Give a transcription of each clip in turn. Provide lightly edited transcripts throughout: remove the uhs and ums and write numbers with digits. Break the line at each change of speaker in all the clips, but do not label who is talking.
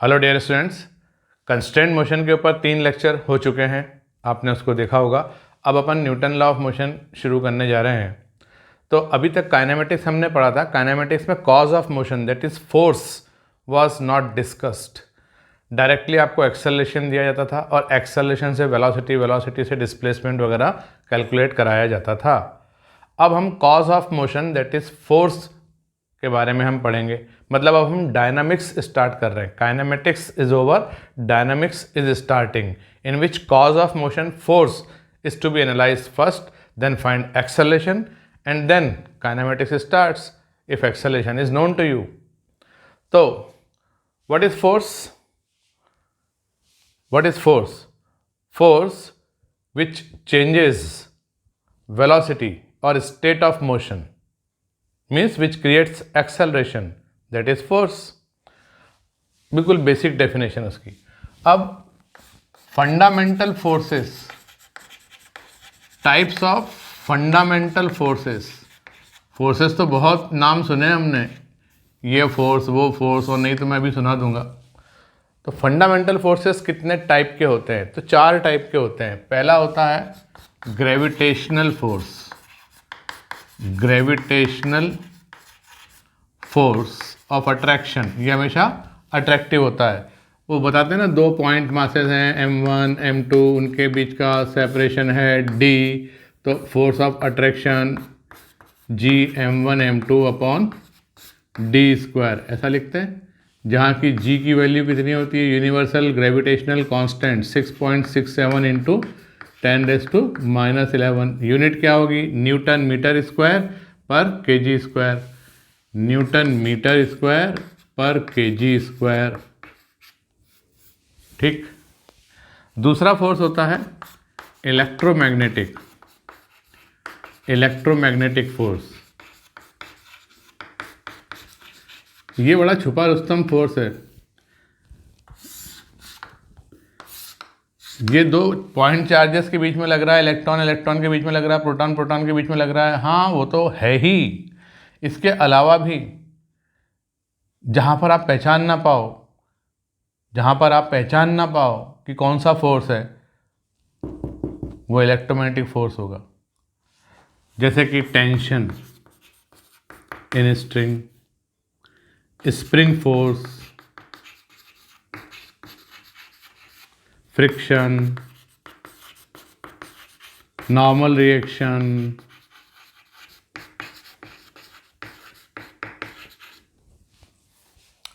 Hello dear students, constant motion के ऊपर 3 lecture हो चुके हैं, आपने उसको देखा होगा। अब अपन न्यूटन लॉ ऑफ मोशन शुरू करने जा रहे हैं। तो अभी तक काइनेमेटिक्स हमने पढ़ा था। काइनेमेटिक्स में cause of motion that is force was not discussed. Directly आपको एक्सेलरेशन दिया जाता था और एक्सेलरेशन से वेलोसिटी, वेलोसिटी से डिस्प्लेसमेंट वगैरह कैलकुलेट कराया जाता था। अब हम cause of motion that is force के बारे में हम पढ़ेंगे। मतलब अब हम डायनामिक्स स्टार्ट कर रहे हैं। Kinematics is over, dynamics is starting, in which cause of motion force is to be analyse first, then find acceleration and then kinematics starts if acceleration is known to you. तो what is force? What is force? Force which changes velocity or state of motion means which creates acceleration, that is force। बिल्कुल basic definition उसकी। अब fundamental forces, types of fundamental forces. Forces तो बहुत नाम सुने हमने, ये फोर्स वो फोर्स, और नहीं तो मैं भी सुना दूंगा। तो फंडामेंटल फोर्सेस कितने टाइप के होते हैं? तो 4 टाइप के होते हैं। पहला होता है gravitational force. Gravitational force of attraction, ये हमेशा अट्रैक्टिव होता है। वो बताते हैं ना, 2 पॉइंट मासेस हैं m1 m2, उनके बीच का सेपरेशन है d, तो force of attraction g m1 m2 upon d square, ऐसा लिखते हैं। जहाँ की g की वैल्यू कितनी होती है? Universal gravitational constant 6.67 into 10⁻⁻11। Unit क्या होगी? Newton metre square per KG square. Newton metre square per KG square, ठीक। दूसरा फोर्स होता है इलेक्ट्रोमैग्नेटिक। इलेक्ट्रोमैग्नेटिक फोर्स, ये बड़ा छुपा रुस्तम फोर्स है। ये 2 पॉइंट चार्जेस के बीच में लग रहा है, इलेक्ट्रॉन इलेक्ट्रॉन के बीच में लग रहा है, प्रोटॉन प्रोटॉन के बीच में लग रहा है। हाँ, वो तो है ही। इसके अलावा भी जहाँ पर आप पहचान ना पाओ, जहाँ पर आप पहचान ना पाओ कि कौन सा फोर्स है, वो इलेक्ट्रोमैग्नेटिक फोर्स होगा। जैसे कि tension in string, spring force, friction, normal reaction,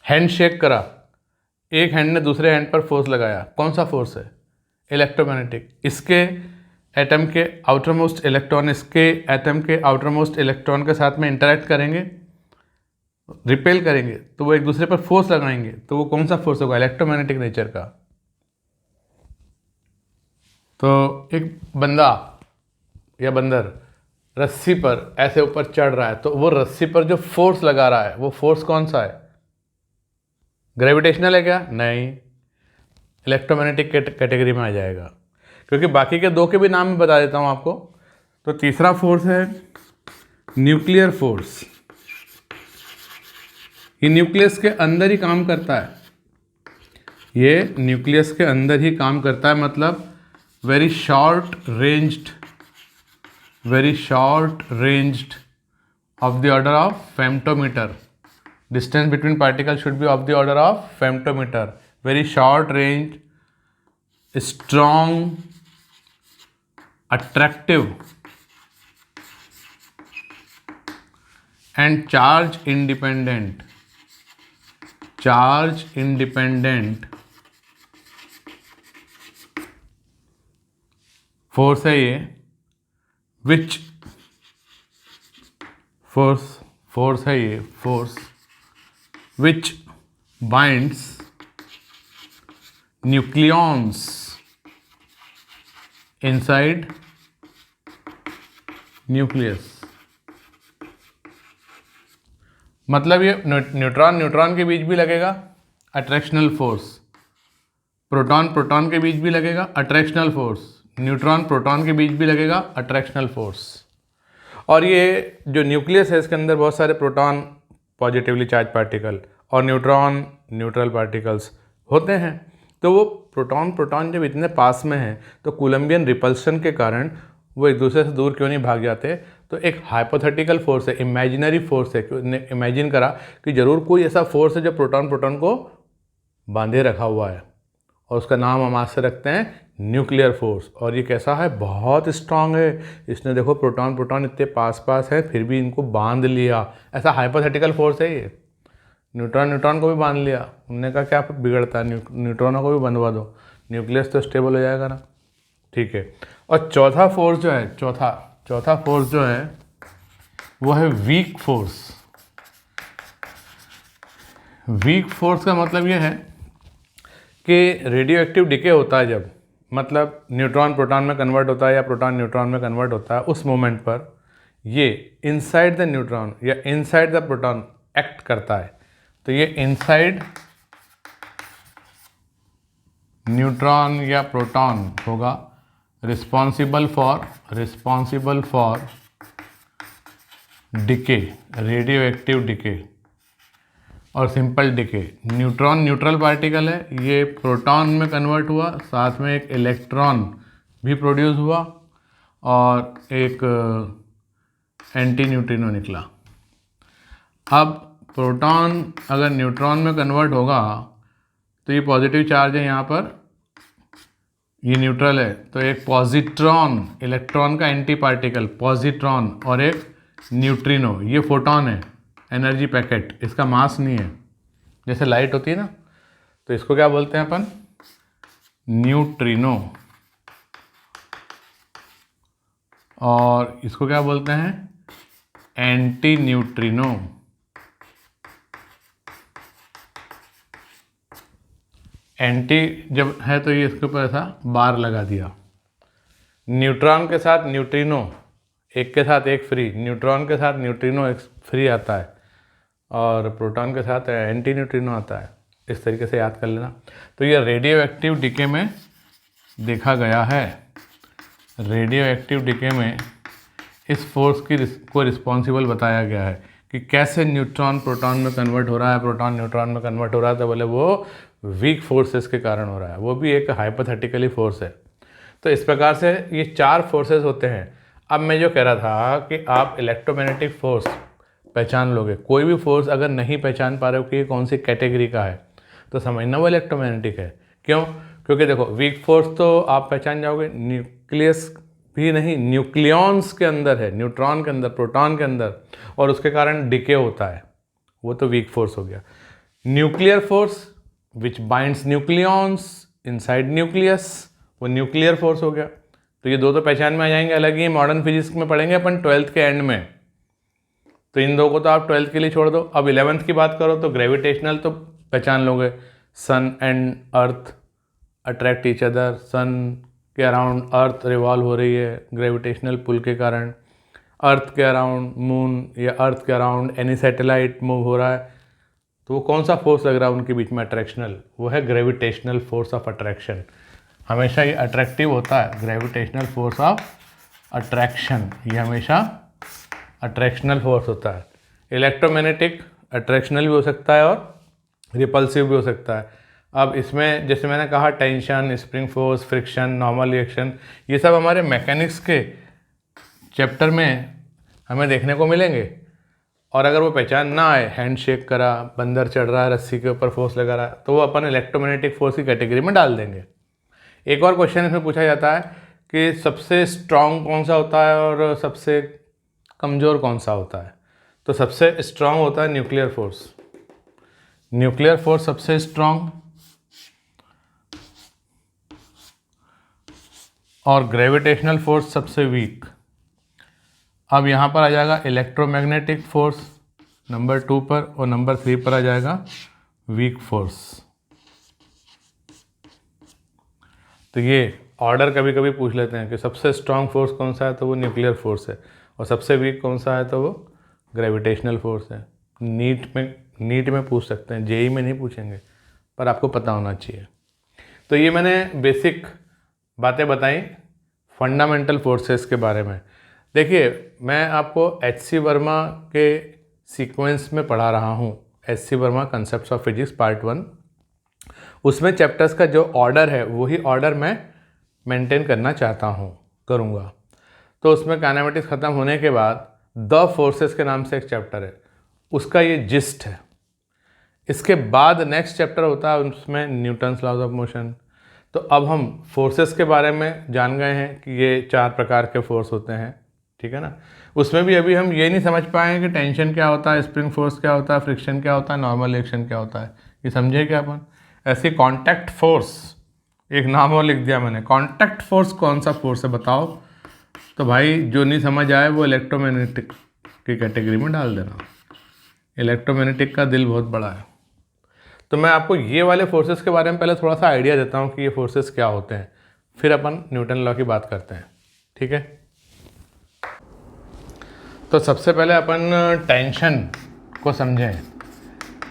hand shake करा, एक हैंड ने दूसरे हैंड पर फोर्स लगाया, कौन सा फोर्स है? इलेक्ट्रोमैग्नेटिक। इसके एटम के आउटर मोस्ट इलेक्ट्रॉन इसके एटम के आउटर मोस्ट इलेक्ट्रॉन के साथ में इंटरेक्ट करेंगे, रिपेल करेंगे, तो वो एक दूसरे पर फोर्स लगाएंगे, तो वो कौन सा फोर्स होगा? इलेक्ट्रोमैग्नेटिक नेचर का। तो एक बंदा या बंदर रस्सी पर ऐसे ऊपर चढ़ रहा है, तो वो रस्सी पर जो फोर्स लगा रहा है, वो फोर्स कौन सा है? ग्रेविटेशनल है क्या? नहीं, इलेक्ट्रोमैग्नेटिक कैटेगरी में आ जाएगा। क्योंकि बाकी के 2 के भी नाम मैं बता देता हूँ आपको। तो तीसरा फोर्स है न्यूक्लियर फोर्स। ये न्यूक्लियस के अंदर ही काम करता है। ये न्यूक्लियस के अंदर ही काम करता है, मतलब very short ranged of the order of femtometer. Distance between particles should be of the order of femtometer. Very short range, strong, attractive and charge independent. Charge independent force है ये। which force है ये, force which binds nucleons inside nucleus। मतलब ये neutron neutron के बीच भी लगेगा, अट्रैक्शनल force. Proton proton के बीच भी लगेगा, अट्रैक्शनल फोर्स। न्यूट्रॉन प्रोटॉन के बीच भी लगेगा, अट्रैक्शनल फोर्स। और ये जो न्यूक्लियस है, इसके अंदर बहुत सारे प्रोटॉन पॉजिटिवली चार्ज पार्टिकल और न्यूट्रॉन न्यूट्रल पार्टिकल्स होते हैं। तो वो प्रोटॉन प्रोटॉन जब इतने पास में हैं तो कूलम्बियन रिपल्शन के कारण वो एक दूसरे से दूर क्यों नहीं भाग जाते। तो एक हाइपोथेटिकल फोर्स है, इमेजिनरी फोर्स है, इमेजिन करा कि ज़रूर कोई ऐसा फोर्स है जो प्रोटॉन प्रोटॉन को बांधे रखा हुआ है, और उसका नाम हम आज से रखते हैं न्यूक्लियर फोर्स। और ये कैसा है, बहुत स्ट्रांग है। इसने देखो प्रोटॉन प्रोटॉन इतने पास पास है फिर भी इनको बांध लिया, ऐसा हाइपोथेटिकल फोर्स है ये। न्यूट्रॉन न्यूट्रॉन को भी बांध लिया, उनने कहा क्या बिगड़ता है, न्यूट्रॉनों को भी बंधवा दो, न्यूक्लियस तो स्टेबल हो जाएगा ना। ठीक है। और चौथा फोर्स जो है, चौथा फोर्स जो है वो है वीक फोर्स। वीक फोर्स का मतलब ये है कि रेडियो एक्टिव डिके होता है जब, मतलब न्यूट्रॉन प्रोटॉन में कन्वर्ट होता है या प्रोटॉन न्यूट्रॉन में कन्वर्ट होता है, उस मोमेंट पर ये इनसाइड द न्यूट्रॉन या इनसाइड द प्रोटॉन एक्ट करता है। तो ये इनसाइड न्यूट्रॉन या प्रोटॉन होगा responsible for decay, radio active decay और simple decay. Neutron neutral particle है, ये प्रोटॉन में कन्वर्ट हुआ, साथ में एक इलेक्ट्रॉन भी प्रोड्यूस हुआ और एक एंटी न्यूट्रिनो निकला। अब प्रोटॉन अगर न्यूट्रॉन में कन्वर्ट होगा तो ये पॉजिटिव चार्ज है यहाँ पर, ये न्यूट्रल है, तो एक पॉजिट्रॉन, इलेक्ट्रॉन का एंटी पार्टिकल पॉजिट्रॉन, और एक न्यूट्रिनो, ये फोटॉन है, एनर्जी पैकेट, इसका मास नहीं है। जैसे लाइट होती है ना, तो इसको क्या बोलते हैं अपन, न्यूट्रिनो, और इसको क्या बोलते हैं, एंटी न्यूट्रिनो। एंटी जब है तो ये इसके ऊपर ऐसा बार लगा दिया। न्यूट्रॉन के साथ न्यूट्रिनो, एक के साथ एक फ्री, न्यूट्रॉन के साथ न्यूट्रिनो एक फ्री आता है, और प्रोटॉन के साथ एंटी न्यूट्रिनो आता है। इस तरीके से याद कर लेना। तो ये रेडियो एक्टिव डिके में देखा गया है, रेडियो एक्टिव डिके में इस फोर्स को रिस्पॉन्सिबल बताया गया है कि कैसे न्यूट्रॉन प्रोटॉन में कन्वर्ट हो रहा है, प्रोटॉन न्यूट्रॉन में कन्वर्ट हो रहा है। तो बोले वो वीक फोर्सेस के कारण हो रहा है, वो भी एक हाइपोथेटिकली फोर्स है। तो इस प्रकार से ये 4 फोर्सेस होते हैं। अब मैं जो कह रहा था कि आप इलेक्ट्रोमैग्नेटिक फोर्स पहचान लोगे, कोई भी फोर्स अगर नहीं पहचान पा रहे हो कि ये कौन सी कैटेगरी का है, तो समझना वो इलेक्ट्रोमैग्नेटिक है। क्यों? क्योंकि देखो वीक फोर्स तो आप पहचान जाओगे, न्यूक्लियस भी नहीं, न्यूक्लियॉन्स के अंदर है, न्यूट्रॉन के अंदर, प्रोटॉन के अंदर, और उसके कारण डिके होता है, वो तो वीक फोर्स हो गया। Nuclear force which binds nucleons inside nucleus, वो न्यूक्लियर फोर्स हो गया। तो ये दो तो पहचान में आ जाएंगे, हालांकि मॉडर्न फिजिक्स में पढ़ेंगे अपन 12th के एंड में, तो इन दो को तो आप 12th के लिए छोड़ दो। अब 11th की बात करो तो ग्रेविटेशनल तो पहचान लोगे, sun and earth attract each other, sun के अराउंड अर्थ रिवॉल्व हो रही है ग्रेविटेशनल पुल के कारण, अर्थ के अराउंड मून या अर्थ के अराउंड एनी सैटेलाइट मूव हो रहा है, तो वो कौन सा फोर्स लग रहा है उनके बीच में, अट्रैक्शनल, वो है ग्रेविटेशनल फोर्स ऑफ अट्रैक्शन। हमेशा ये अट्रैक्टिव होता है, ग्रेविटेशनल फोर्स ऑफ अट्रैक्शन, ये हमेशा अट्रैक्शनल फोर्स होता है। इलेक्ट्रोमैग्नेटिक अट्रैक्शनल भी हो सकता है और रिपल्सिव भी हो सकता है। अब इसमें जैसे मैंने कहा tension, spring force, friction, normal reaction, ये सब हमारे मैकेनिक्स के चैप्टर में हमें देखने को मिलेंगे। और अगर वो पहचान ना आए, हैंड शेक करा, बंदर चढ़ रहा है, रस्सी के ऊपर फोर्स लगा रहा है, तो वो अपन इलेक्ट्रोमैग्नेटिक फोर्स की कैटेगरी में डाल देंगे। एक और क्वेश्चन इसमें पूछा जाता है कि सबसे स्ट्रांग कौन सा होता है और सबसे कमज़ोर कौन सा होता है। तो सबसे स्ट्रांग होता है न्यूक्लियर फोर्स, न्यूक्लियर फोर्स सबसे स्ट्रांग, और ग्रेविटेशनल फोर्स सबसे वीक। अब यहाँ पर आ जाएगा इलेक्ट्रोमैग्नेटिक फोर्स नंबर 2 पर, और नंबर 3 पर आ जाएगा वीक फोर्स। तो ये ऑर्डर कभी कभी पूछ लेते हैं कि सबसे स्ट्रांग फोर्स कौन सा है, तो वो न्यूक्लियर फोर्स है, और सबसे वीक कौन सा है, तो वो ग्रेविटेशनल फोर्स है। नीट में पूछ सकते हैं, जेई में नहीं पूछेंगे, पर आपको पता होना चाहिए। तो ये मैंने बेसिक बातें बताई फंडामेंटल फोर्सेस के बारे में। देखिए मैं आपको एच.सी. वर्मा के सीक्वेंस में पढ़ा रहा हूँ, H C. Verma concepts of physics part 1, उसमें चैप्टर्स का जो ऑर्डर है वही ऑर्डर मैं मेंटेन करना चाहता हूँ, करूँगा। तो उसमें काइनेमेटिक्स ख़त्म होने के बाद द फोर्सेस के नाम से एक चैप्टर है, उसका ये जिस्ट है। इसके बाद नेक्स्ट चैप्टर होता है उसमें न्यूटन्स लॉज ऑफ मोशन। तो अब हम फोर्सेस के बारे में जान गए हैं कि ये 4 प्रकार के फोर्स होते हैं, ठीक है ना। उसमें भी अभी हम ये नहीं समझ पाए हैं कि टेंशन क्या होता है, स्प्रिंग फोर्स क्या होता है, फ्रिक्शन क्या होता है, नॉर्मल रिएक्शन क्या होता है, ये समझे क्या अपन। ऐसे कॉन्टैक्ट फोर्स, एक नाम और लिख दिया मैंने, कॉन्टैक्ट फोर्स कौन सा फोर्स है बताओ। तो भाई जो नहीं समझ आए वो इलेक्ट्रोमैग्नेटिक की कैटेगरी में डाल देना। इलेक्ट्रोमैग्नेटिक का दिल बहुत बड़ा है। तो मैं आपको ये वाले फोर्सेस के बारे में पहले थोड़ा सा आइडिया देता हूँ कि ये फोर्सेस क्या होते हैं, फिर अपन न्यूटन लॉ की बात करते हैं, ठीक है। तो सबसे पहले अपन टेंशन को समझें।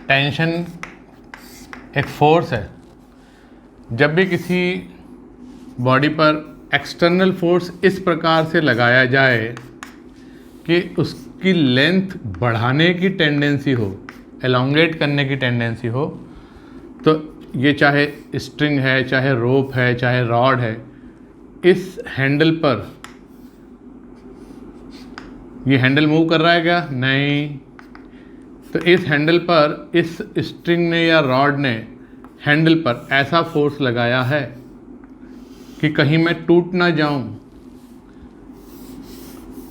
टेंशन एक फोर्स है। जब भी किसी बॉडी पर एक्सटर्नल फोर्स इस प्रकार से लगाया जाए कि उसकी लेंथ बढ़ाने की टेंडेंसी हो, एलोंगेट करने की टेंडेंसी हो, तो ये चाहे स्ट्रिंग है, चाहे रोप है, चाहे रॉड है, इस हैंडल पर, ये हैंडल मूव कर रहा है क्या? नहीं। तो इस हैंडल पर इस स्ट्रिंग ने या रॉड ने हैंडल पर ऐसा फोर्स लगाया है कि कहीं मैं टूट ना जाऊं।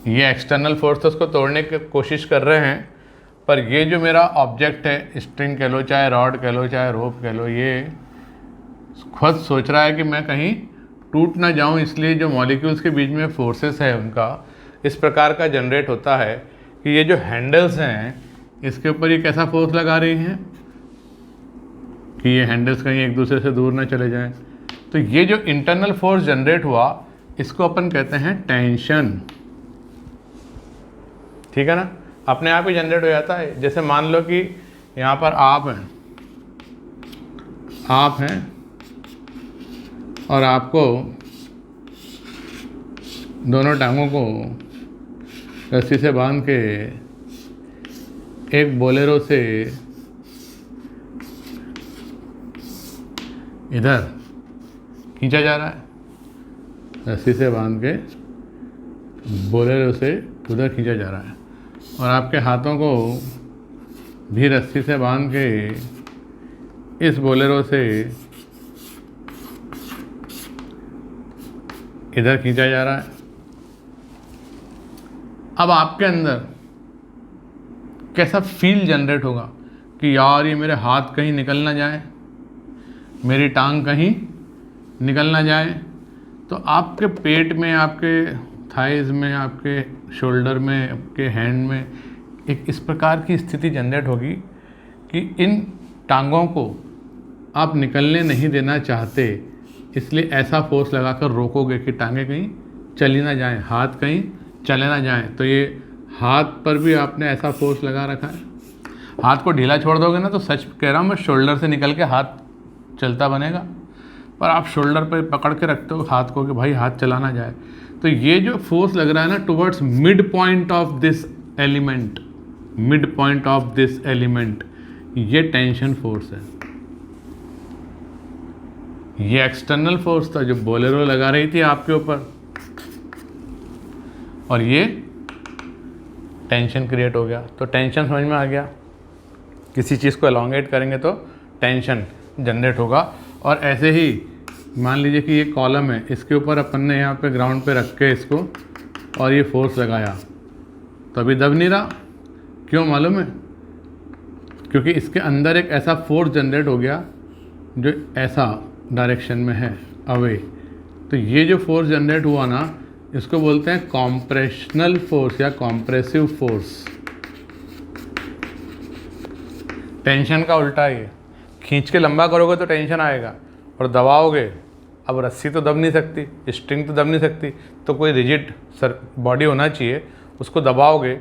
ये एक्सटर्नल फोर्स तो उसको तोड़ने की कोशिश कर रहे हैं, पर ये जो मेरा ऑब्जेक्ट है, स्ट्रिंग कह लो, चाहे रॉड कह लो, चाहे रोप कह लो, ये खुद सोच रहा है कि मैं कहीं टूट ना जाऊं। इसलिए जो मॉलिक्यूल्स के बीच में फोर्सेस है उनका इस प्रकार का जनरेट होता है कि ये जो हैंडल्स हैं इसके ऊपर ये कैसा फोर्स लगा रही हैं कि ये हैंडल्स कहीं एक दूसरे से दूर ना चले जाएं। तो ये जो इंटरनल फोर्स जनरेट हुआ इसको अपन कहते हैं टेंशन, ठीक है ना। अपने आप ही जनरेट हो जाता है। जैसे मान लो कि यहाँ पर आप हैं और आपको दोनों टांगों को रस्सी से बांध के एक बोलेरो से इधर खींचा जा रहा है, रस्सी से बांध के बोलेरो से उधर खींचा जा रहा है, और आपके हाथों को भी रस्सी से बांध के इस बोलेरो से इधर खींचा जा रहा है। अब आपके अंदर कैसा फील जनरेट होगा कि यार ये मेरे हाथ कहीं निकल ना जाए, मेरी टांग कहीं निकल ना जाए। तो आपके पेट में, आपके थाइज में, आपके शोल्डर में, आपके हैंड में एक इस प्रकार की स्थिति जनरेट होगी कि इन टांगों को आप निकलने नहीं देना चाहते, इसलिए ऐसा फोर्स लगाकर रोकोगे कि टांगें कहीं चली ना जाएं, हाथ कहीं चले ना जाएं। तो ये हाथ पर भी आपने ऐसा फोर्स लगा रखा है। हाथ को ढीला छोड़ दोगे ना तो सच कह रहा हूँ मैं, शोल्डर से निकल के हाथ चलता बनेगा, पर आप शोल्डर पर पकड़ के रखते हो हाथ को कि भाई हाथ चला ना जाए। तो ये जो फोर्स लग रहा है ना towards mid point of this element, mid point of this element, ये टेंशन फोर्स है। ये एक्सटर्नल फोर्स था जो बोलेरो लगा रही थी आपके ऊपर, और ये टेंशन क्रिएट हो गया। तो टेंशन समझ में आ गया। किसी चीज़ को एलोंगेट करेंगे तो टेंशन जनरेट होगा। और ऐसे ही मान लीजिए कि ये कॉलम है, इसके ऊपर अपन ने यहाँ पे ग्राउंड पे रख के इसको और ये फोर्स लगाया, तो अभी दब नहीं रहा। क्यों मालूम है? क्योंकि इसके अंदर एक ऐसा फोर्स जनरेट हो गया जो ऐसा डायरेक्शन में है, अवे। तो ये जो फोर्स जनरेट हुआ ना, इसको बोलते हैं कॉम्प्रेशनल फोर्स या कॉम्प्रेसिव फोर्स। टेंशन का उल्टा है ये। खींच के लंबा करोगे तो टेंशन आएगा, और दबाओगे, अब रस्सी तो दब नहीं सकती, स्ट्रिंग तो दब नहीं सकती, तो कोई रिजिड बॉडी होना चाहिए, उसको दबाओगे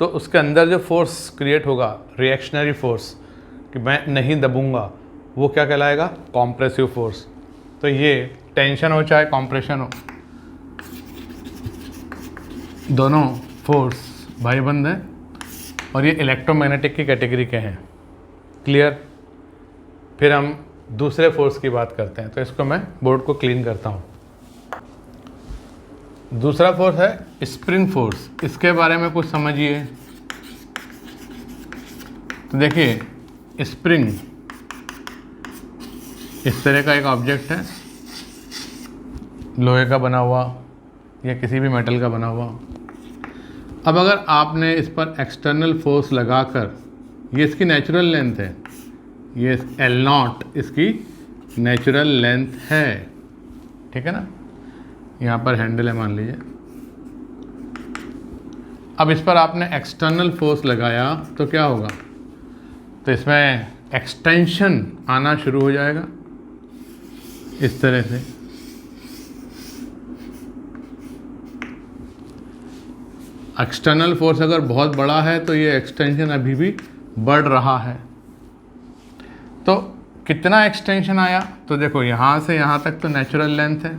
तो उसके अंदर जो फोर्स क्रिएट होगा, रिएक्शनरी फोर्स, कि मैं नहीं दबूंगा, वो क्या कहलाएगा? Compressive force. तो ये टेंशन हो चाहे कॉम्प्रेशन हो, दोनों फोर्स भाईबंद हैं, और ये इलेक्ट्रोमैग्नेटिक की कैटेगरी के हैं। क्लियर? फिर हम दूसरे फोर्स की बात करते हैं। तो इसको मैं बोर्ड को क्लीन करता हूँ। दूसरा फोर्स है स्प्रिंग फोर्स। इसके बारे में कुछ समझिए। तो देखिए, स्प्रिंग इस तरह का एक ऑब्जेक्ट है, लोहे का बना हुआ या किसी भी मेटल का बना हुआ। अब अगर आपने इस पर एक्सटर्नल फोर्स लगाकर, ये इसकी नेचुरल लेंथ है, ये L0 इसकी नेचुरल लेंथ है, ठीक है ना। यहाँ पर हैंडल है मान लीजिए। अब इस पर आपने एक्सटर्नल फोर्स लगाया तो क्या होगा, तो इसमें एक्सटेंशन आना शुरू हो जाएगा इस तरह से। एक्सटर्नल फोर्स अगर बहुत बड़ा है तो ये एक्सटेंशन अभी भी बढ़ रहा है। तो कितना एक्सटेंशन आया, तो देखो यहाँ से यहाँ तक तो नेचुरल लेंथ है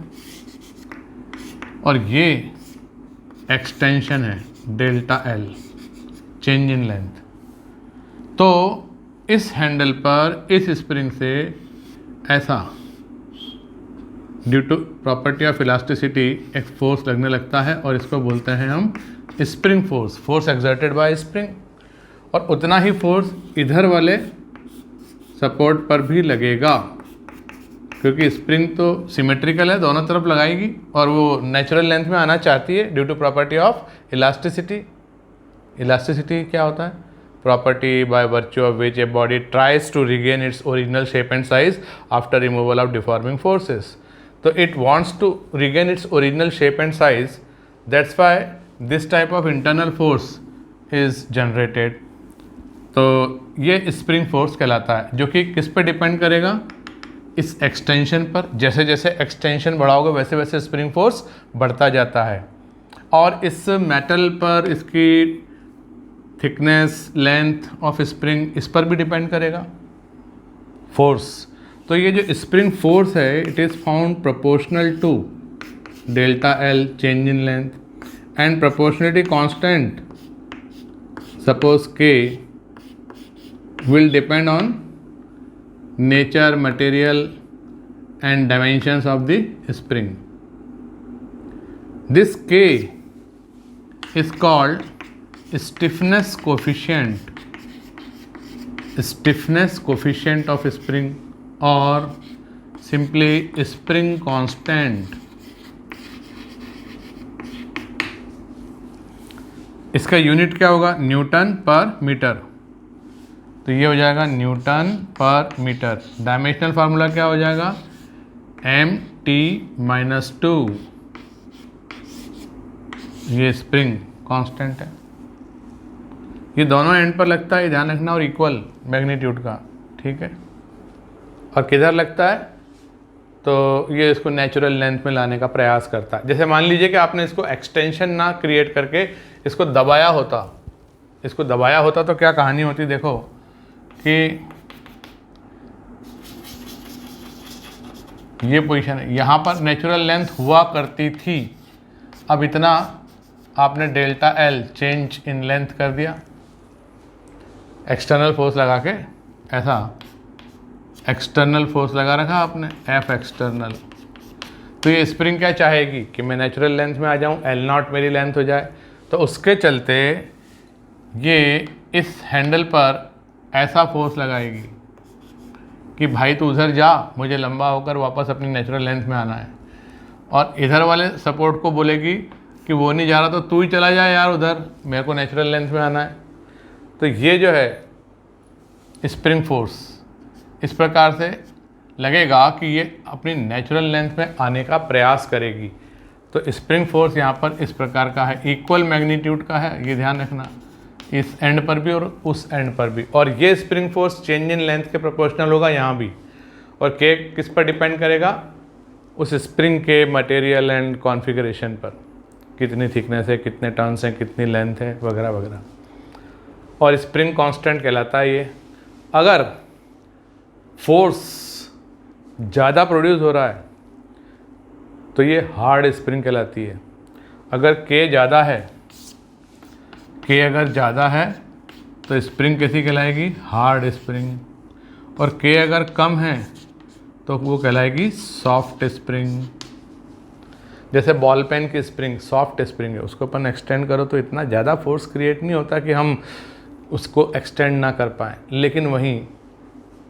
और ये एक्सटेंशन है delta L, change in length. तो इस हैंडल पर इस स्प्रिंग से ऐसा due to property of elasticity एक फोर्स लगने लगता है और इसको बोलते हैं हम spring force, force exerted by spring. और उतना ही फोर्स इधर वाले सपोर्ट पर भी लगेगा, क्योंकि स्प्रिंग तो सिमेट्रिकल है, दोनों तरफ लगाएगी और वो नेचुरल लेंथ में आना चाहती है due to property of elasticity. Elasticity क्या होता है, property by virtue of which a body tries to regain its original shape and size after removal of deforming forces. तो it wants to regain its original shape and size, that's why this type of internal force is generated. तो ये spring force कहलाता है, जो कि किस पे depend करेगा, इस एक्सटेंशन पर। जैसे जैसे एक्सटेंशन बढ़ाओगे वैसे वैसे स्प्रिंग फोर्स बढ़ता जाता है। और इस मेटल पर इसकी थिकनेस, लेंथ ऑफ स्प्रिंग, इस पर भी डिपेंड करेगा फोर्स। तो ये जो स्प्रिंग फोर्स है, it is found proportional to delta L, change in length, and proportionality constant suppose K will depend on nature, material and dimensions of the spring. This K is called stiffness coefficient, stiffness coefficient of spring, or simply spring constant. इसका unit क्या होगा, Newton पर metre. तो ये हो जाएगा Newton पर metre. Dimensional formula क्या हो जाएगा, Mt-2। ये स्प्रिंग कांस्टेंट है, ये दोनों एंड पर लगता है, ध्यान रखना, और इक्वल मैग्नीट्यूड का, ठीक है। और किधर लगता है, तो ये इसको नेचुरल लेंथ में लाने का प्रयास करता है। जैसे मान लीजिए कि आपने इसको एक्सटेंशन ना क्रिएट करके इसको दबाया होता, तो क्या कहानी होती, देखो कि ये पोजीशन है, यहाँ पर नेचुरल लेंथ हुआ करती थी, अब इतना आपने delta L change in length कर दिया, एक्सटर्नल फोर्स लगा के, ऐसा एक्सटर्नल फोर्स लगा रखा आपने, F एक्सटर्नल। तो ये स्प्रिंग क्या चाहेगी कि मैं नेचुरल लेंथ में आ जाऊँ, L0 मेरी लेंथ हो जाए। तो उसके चलते ये इस हैंडल पर ऐसा फोर्स लगाएगी कि भाई तू उधर जा, मुझे लंबा होकर वापस अपनी नेचुरल लेंथ में आना है। और इधर वाले सपोर्ट को बोलेगी कि वो नहीं जा रहा तो तू ही चला जा यार उधर, मेरे को नेचुरल लेंथ में आना है। तो ये जो है स्प्रिंग फोर्स इस प्रकार से लगेगा कि ये अपनी नेचुरल लेंथ में आने का प्रयास करेगी। तो स्प्रिंग फोर्स यहाँ पर इस प्रकार का है, इक्वल मैग्नीट्यूड का है, ये ध्यान रखना, इस एंड पर भी और उस एंड पर भी। और ये spring force change in length के प्रोपोर्शनल होगा यहाँ भी। और के किस पर डिपेंड करेगा, उस स्प्रिंग के मटेरियल एंड कॉन्फ़िगरेशन पर, कितनी थिकनेस है, कितने टर्न्स हैं, कितनी लेंथ है, वगैरह वगैरह। और स्प्रिंग कांस्टेंट कहलाता है ये। अगर फोर्स ज़्यादा प्रोड्यूस हो रहा है तो ये हार्ड स्प्रिंग कहलाती है। अगर के ज़्यादा है, के अगर ज़्यादा है तो स्प्रिंग कैसी कहलाएगी, हार्ड स्प्रिंग। और के अगर कम है तो वो कहलाएगी सॉफ्ट स्प्रिंग। जैसे बॉल पेन की स्प्रिंग सॉफ्ट स्प्रिंग है, उसको अपन एक्सटेंड करो तो इतना ज़्यादा फोर्स क्रिएट नहीं होता कि हम उसको एक्सटेंड ना कर पाएँ। लेकिन वहीं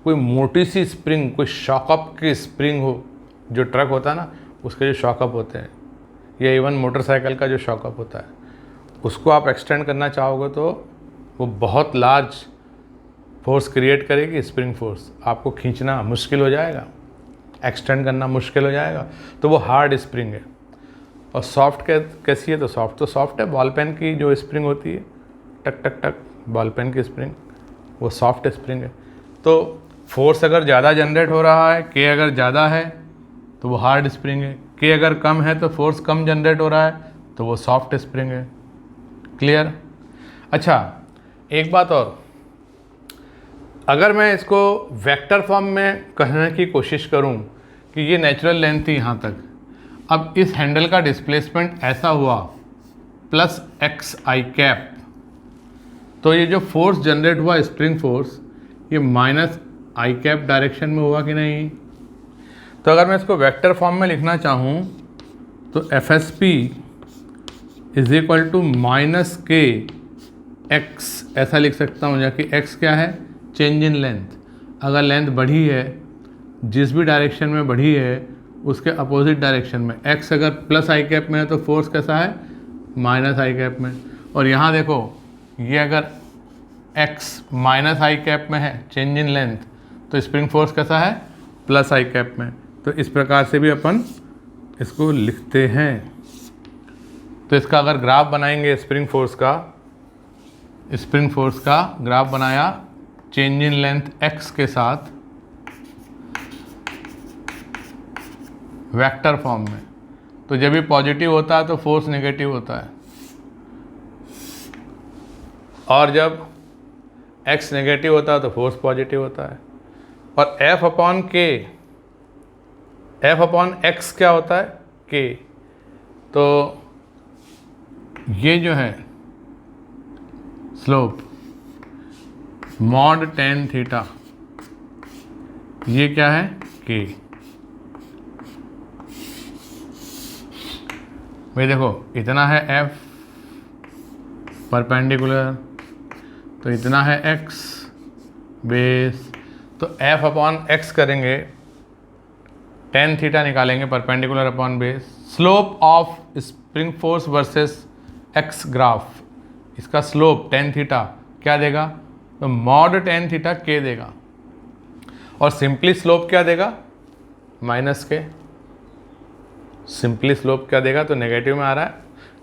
कोई मोटी सी स्प्रिंग, कोई शॉकअप की स्प्रिंग हो, जो ट्रक होता है ना उसके जो शॉकअप होते हैं, या इवन मोटरसाइकिल का जो शॉकअप होता है, उसको आप एक्सटेंड करना चाहोगे तो वो बहुत लार्ज फोर्स क्रिएट करेगी, स्प्रिंग फोर्स। आपको खींचना मुश्किल हो जाएगा, एक्सटेंड करना मुश्किल हो जाएगा, तो वो हार्ड स्प्रिंग है। और सॉफ्ट कैसी है? तो सॉफ्ट है, बॉल पेन की जो स्प्रिंग होती है, टक टक टक, बॉल पेन की स्प्रिंग, वो सॉफ्ट स्प्रिंग है। तो फोर्स अगर ज़्यादा जनरेट हो रहा है, के अगर ज़्यादा है तो वो हार्ड स्प्रिंग है, के अगर कम है तो फोर्स कम जनरेट हो रहा है तो वो सॉफ्ट स्प्रिंग है। क्लियर? अच्छा, एक बात और, अगर मैं इसको वेक्टर फॉर्म में कहने की कोशिश करूं कि ये नेचुरल लेंथ थी यहाँ तक, अब इस हैंडल का डिस्प्लेसमेंट ऐसा हुआ प्लस एक्स आई कैप, तो ये जो फोर्स जनरेट हुआ स्प्रिंग फोर्स, ये माइनस आई कैप डायरेक्शन में हुआ कि नहीं? तो अगर मैं इसको वेक्टर फॉर्म में लिखना चाहूँ तो F S P is equal to minus K X, ऐसा लिख सकता हूँ, जबकि एक्स क्या है? Change in length. अगर लेंथ बढ़ी है, जिस भी डायरेक्शन में बढ़ी है उसके अपोजिट डायरेक्शन में, एक्स अगर प्लस आई कैप में है तो फोर्स कैसा है? माइनस आई कैप में। और यहाँ देखो, ये अगर एक्स माइनस आई कैप में है, चेंज इन लेंथ, तो स्प्रिंग फोर्स कैसा है? प्लस आई कैप में। तो इस प्रकार से भी अपन इसको लिखते हैं। तो इसका अगर ग्राफ बनाएंगे स्प्रिंग फोर्स का ग्राफ बनाया चेंज इन लेंथ x के साथ वेक्टर फॉर्म में, तो जब भी पॉजिटिव होता है तो फोर्स नेगेटिव होता है, और जब x नेगेटिव होता है तो फोर्स पॉजिटिव होता है। और F अपॉन x क्या होता है? k। तो ये जो है स्लोप मॉड टेन थीटा, ये क्या है? k। भाई देखो, इतना है f परपेंडिकुलर, तो इतना है x बेस, तो f अपॉन x करेंगे, टेन थीटा निकालेंगे perpendicular upon base, slope of spring force versus x graph, इसका स्लोप टेन थीटा क्या देगा? तो मॉड टेन थीटा k देगा। और सिंपली स्लोप क्या देगा? माइनस के। सिंपली स्लोप क्या देगा? तो नेगेटिव में आ रहा है।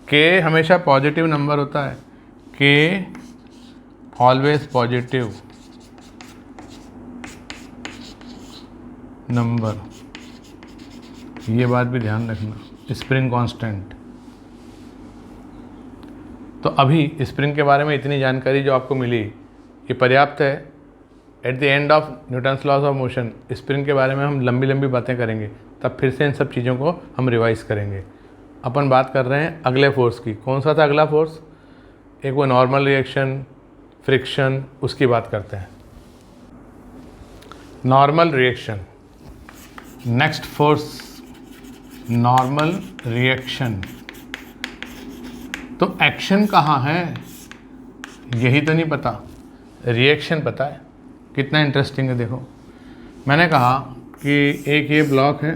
k हमेशा पॉजिटिव नंबर होता है, k ऑलवेज पॉजिटिव नंबर, ये बात भी ध्यान रखना। Spring constant. तो अभी स्प्रिंग के बारे में इतनी जानकारी जो आपको मिली, ये पर्याप्त है। At the end of Newton's laws of motion spring के बारे में हम लंबी लंबी बातें करेंगे, तब फिर से इन सब चीज़ों को हम रिवाइज करेंगे। अपन बात कर रहे हैं अगले फोर्स की। कौन सा था अगला फोर्स? एक वो नॉर्मल रिएक्शन, फ्रिक्शन, उसकी बात करते हैं। Normal reaction, next force normal reaction. तो एक्शन कहाँ है यही तो नहीं पता, रिएक्शन पता है। कितना इंटरेस्टिंग है। देखो, मैंने कहा कि एक ये ब्लॉक है,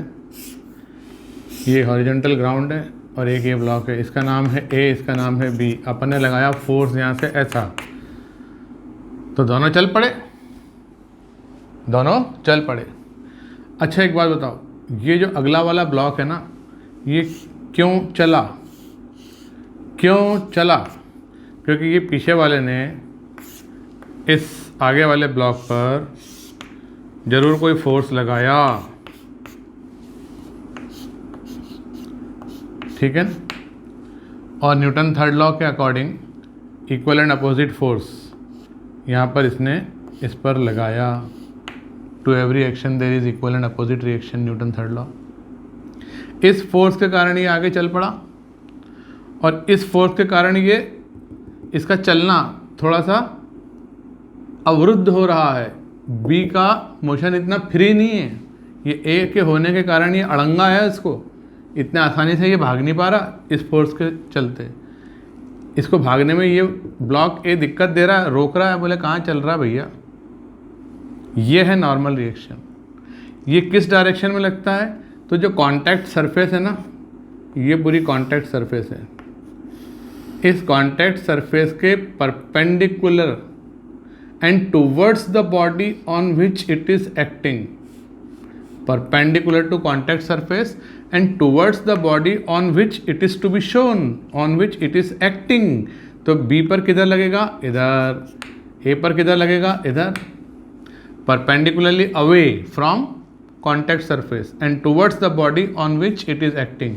ये हॉरिजॉन्टल ग्राउंड है, और एक ये ब्लॉक है, इसका नाम है ए, इसका नाम है बी। अपन ने लगाया फोर्स यहाँ से ऐसा, तो दोनों चल पड़े, दोनों चल पड़े। अच्छा एक बात बताओ, ये जो अगला वाला ब्लॉक है ना, ये क्यों चला? क्यों चला? क्योंकि ये पीछे वाले ने इस आगे वाले ब्लॉक पर जरूर कोई फोर्स लगाया, ठीक है। और न्यूटन थर्ड लॉ के according equal and opposite force यहाँ पर इसने इस पर लगाया। To every action there is equal and opposite reaction, Newton third law. इस फोर्स के कारण ये आगे चल पड़ा, और इस फोर्स के कारण ये इसका चलना थोड़ा सा अवरुद्ध हो रहा है। बी का मोशन इतना फ्री नहीं है ये ए के होने के कारण ये अड़ंगा है, इसको इतने आसानी से ये भाग नहीं पा रहा इस फोर्स के चलते। इसको भागने में ये ब्लॉक ए दिक्कत दे रहा है, रोक रहा है, बोले कहाँ चल रहा है भैया। ये है नॉर्मल रिएक्शन। ये किस डायरेक्शन में लगता है? तो जो कांटेक्ट सरफेस है ना, ये पूरी कांटेक्ट सरफेस है, इस कांटेक्ट सरफेस के perpendicular and towards the body on which it is acting, perpendicular to contact surface and towards the body on which it is to be shown, on which it is acting। तो B पर किधर लगेगा? इधर। A पर किधर लगेगा? इधर। perpendicularly away from contact surface and towards the body on which it is acting।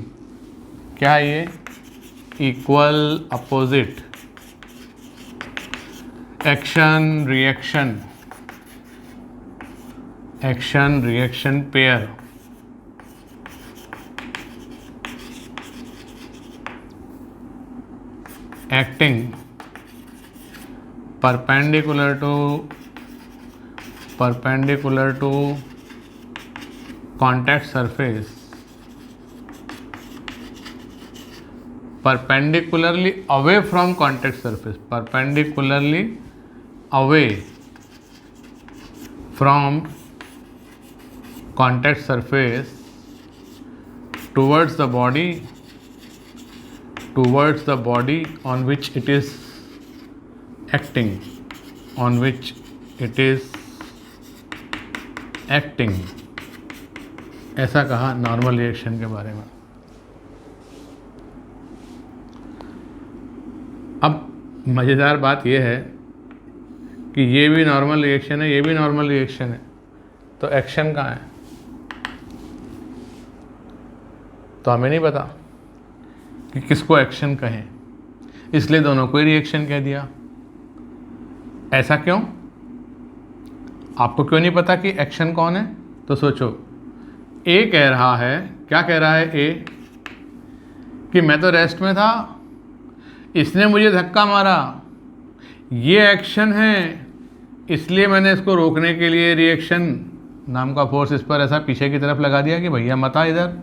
क्या है ये? equal opposite action reaction, action reaction pair. Acting perpendicular to contact surface, perpendicularly away from contact surface, perpendicularly away from contact surface towards the body on which it is acting, on which it is acting। ऐसा कहा normal reaction के बारे में। अब मज़ेदार बात यह है कि ये भी नॉर्मल रिएक्शन है, ये भी नॉर्मल रिएक्शन है, तो एक्शन कहाँ है? तो हमें नहीं पता कि किसको एक्शन कहें, इसलिए दोनों को ही रिएक्शन कह दिया। ऐसा क्यों? आपको क्यों नहीं पता कि एक्शन कौन है? तो सोचो, ए कह रहा है, क्या कह रहा है ए? कि मैं तो रेस्ट में था, इसने मुझे धक्का मारा, ये एक्शन है, इसलिए मैंने इसको रोकने के लिए रिएक्शन नाम का फोर्स इस पर ऐसा पीछे की तरफ लगा दिया कि भैया मत आ इधर।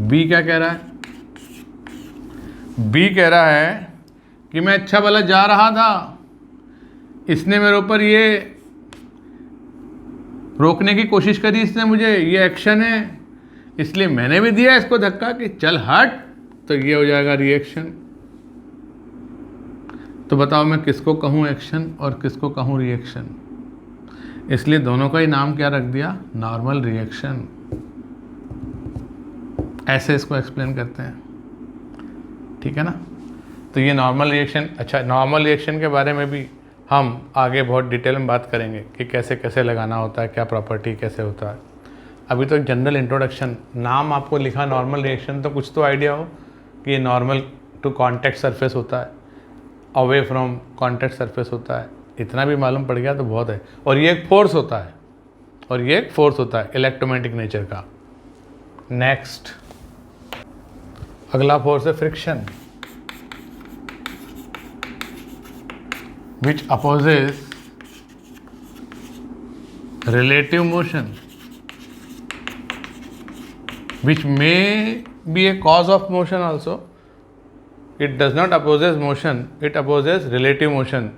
बी क्या कह रहा है? बी कह रहा है कि मैं अच्छा भला जा रहा था, इसने मेरे ऊपर ये रोकने की कोशिश करी, इसने मुझे, ये एक्शन है, इसलिए मैंने भी दिया इसको धक्का कि चल हट, तो ये हो जाएगा रिएक्शन। तो बताओ मैं किसको कहूँ एक्शन और किसको कहूँ रिएक्शन? इसलिए दोनों का ही नाम क्या रख दिया? Normal reaction. ऐसे इसको एक्सप्लेन करते हैं, ठीक है ना। तो ये नॉर्मल रिएक्शन। अच्छा, नॉर्मल रिएक्शन के बारे में भी हम आगे बहुत डिटेल में बात करेंगे कि कैसे कैसे लगाना होता है, क्या प्रॉपर्टी कैसे होता है। अभी तो एक जनरल इंट्रोडक्शन, नाम आपको लिखा नॉर्मल रिएक्शन, तो कुछ तो आइडिया हो कि ये नॉर्मल टू कॉन्टैक्ट सरफेस होता है, अवे फ्रॉम कॉन्टैक्ट सरफेस होता है, इतना भी मालूम पड़ गया तो बहुत है। और ये एक फोर्स होता है, और ये एक फोर्स होता है इलेक्ट्रोमैग्नेटिक नेचर का। नेक्स्ट, अगला फोर्स है friction, which opposes relative motion, which may be a cause of motion also. It does not opposes motion, it opposes relative motion।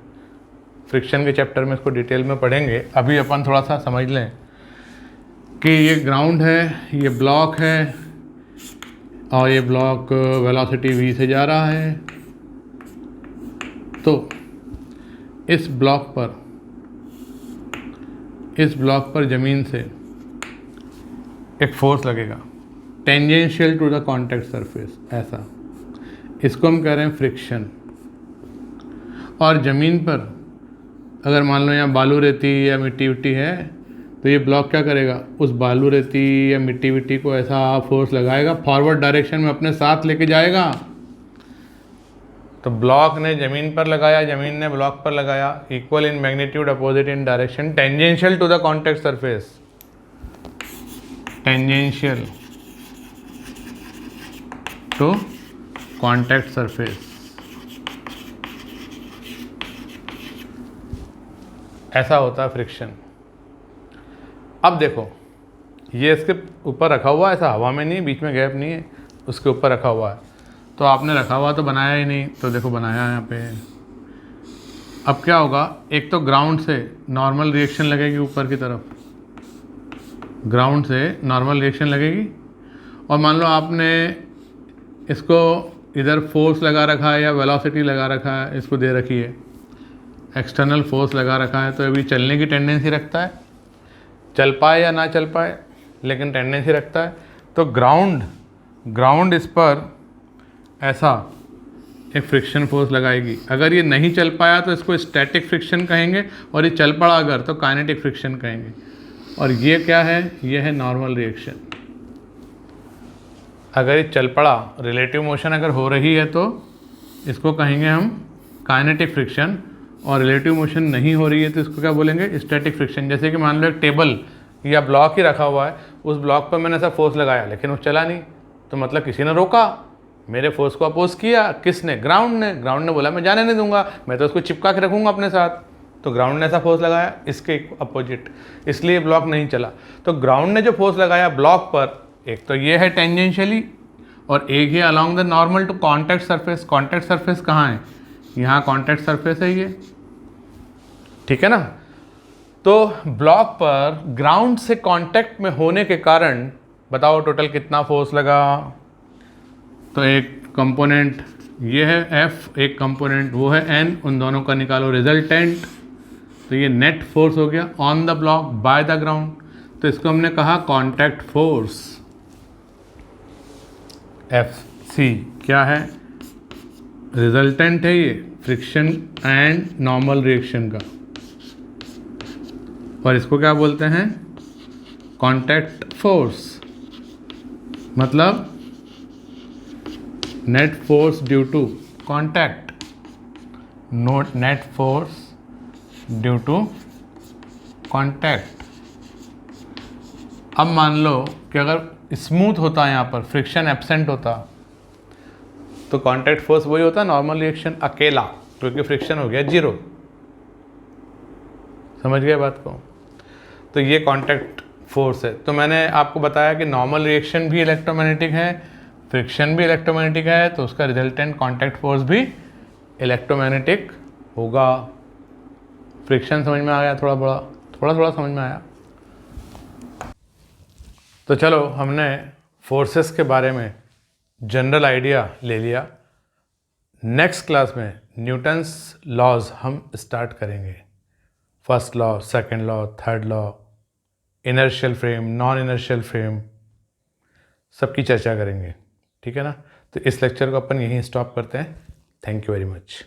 Friction के चैप्टर में इसको डिटेल में पढ़ेंगे। अभी अपन थोड़ा सा समझ लें कि ये ग्राउंड है, ये ब्लॉक है, और ये ब्लॉक वेलोसिटी v से जा रहा है। तो इस ब्लॉक पर ज़मीन से एक फोर्स लगेगा tangential to the contact surface, ऐसा, इसको हम कह रहे हैं फ्रिक्शन। और ज़मीन पर अगर मान लो यहाँ बालू रेती या मिट्टी विट्टी है, तो ये ब्लॉक क्या करेगा, उस बालू रेती या मिट्टी विट्टी को ऐसा फोर्स लगाएगा, फॉरवर्ड डायरेक्शन में अपने साथ लेके जाएगा। तो ब्लॉक ने ज़मीन पर लगाया, ज़मीन ने ब्लॉक पर लगाया, equal in magnitude, opposite in direction, tangential to the contact surface, tangential to contact surface. ऐसा होता है फ्रिक्शन। अब देखो, ये इसके ऊपर रखा हुआ है, ऐसा हवा में नहीं, बीच में गैप नहीं है, उसके ऊपर रखा हुआ है। तो आपने रखा हुआ तो बनाया ही नहीं, तो देखो बनाया है यहाँ पे। अब क्या होगा, एक तो ग्राउंड से नॉर्मल रिएक्शन लगेगी ऊपर की तरफ, ग्राउंड से नॉर्मल रिएक्शन लगेगी, और मान लो आपने इसको इधर फोर्स लगा रखा है या वेलोसिटी लगा रखा है, इसको दे रखी है, एक्सटर्नल फोर्स लगा रखा है, तो अभी चलने की टेंडेंसी रखता है, चल पाए या ना चल पाए लेकिन टेंडेंसी रखता है। तो ग्राउंड इस पर ऐसा एक फ्रिक्शन फोर्स लगाएगी। अगर ये नहीं चल पाया तो इसको स्टैटिक फ्रिक्शन कहेंगे, और ये चल पड़ा अगर तो काइनेटिक फ्रिक्शन कहेंगे। और ये क्या है, ये है नॉर्मल रिएक्शन। अगर ये चल पड़ा, रिलेटिव मोशन अगर हो रही है तो इसको कहेंगे हम काइनेटिक फ्रिक्शन, और रिलेटिव मोशन नहीं हो रही है तो इसको क्या बोलेंगे, स्टैटिक फ्रिक्शन। जैसे कि मान लो एक टेबल या ब्लॉक ही रखा हुआ है, उस ब्लॉक पर मैंने ऐसा फोर्स लगाया लेकिन वो चला नहीं, तो मतलब किसी ने रोका, मेरे फोर्स को अपोज किया, किसने, ग्राउंड ने बोला मैं जाने नहीं दूंगा, मैं तो उसको चिपका के रखूंगा अपने साथ, तो ग्राउंड ने ऐसा फोर्स लगाया इसके अपोजिट, इसलिए ब्लॉक नहीं चला। तो ग्राउंड ने जो फोर्स लगाया ब्लॉक पर, एक तो ये है टेंजेंशियली, और एक है along the normal to contact surface. Contact surface कहाँ है, यहाँ कॉन्टैक्ट सरफेस है ये, ठीक है ना। तो ब्लॉक पर ग्राउंड से कांटेक्ट में होने के कारण बताओ टोटल कितना फोर्स लगा। तो एक कंपोनेंट ये है F, एक कंपोनेंट वो है N, उन दोनों का निकालो रिजल्टेंट। तो ये नेट फोर्स हो गया on the block by the ground. तो इसको हमने कहा कांटेक्ट फोर्स, FC क्या है, रिजल्टेंट है ये फ्रिक्शन एंड नॉर्मल रिएक्शन का, और इसको क्या बोलते हैं, कांटेक्ट फोर्स, मतलब net force due to contact, note net force due to contact. अब मान लो कि अगर स्मूथ होता यहाँ पर, फ्रिक्शन एब्सेंट होता, तो कांटेक्ट फोर्स वही होता नॉर्मल रिएक्शन अकेला, क्योंकि फ्रिक्शन हो गया जीरो। समझ गए बात को। तो ये कांटेक्ट फोर्स है। तो मैंने आपको बताया कि नॉर्मल रिएक्शन भी इलेक्ट्रोमैग्नेटिक है, फ्रिक्शन भी इलेक्ट्रोमैग्नेटिक है, तो उसका रिजल्टेंट कांटेक्ट फोर्स भी इलेक्ट्रोमैग्नेटिक होगा। फ्रिक्शन समझ में आ गया, थोड़ा समझ में आया। तो चलो हमने फोर्सेस के बारे में जनरल आइडिया ले लिया। नेक्स्ट क्लास में न्यूटन्स लॉज हम स्टार्ट करेंगे, first law, second law, third law, inertial frame, non inertial frame, सबकी चर्चा करेंगे, ठीक है ना। तो इस लेक्चर को अपन यहीं स्टॉप करते हैं। Thank you very much.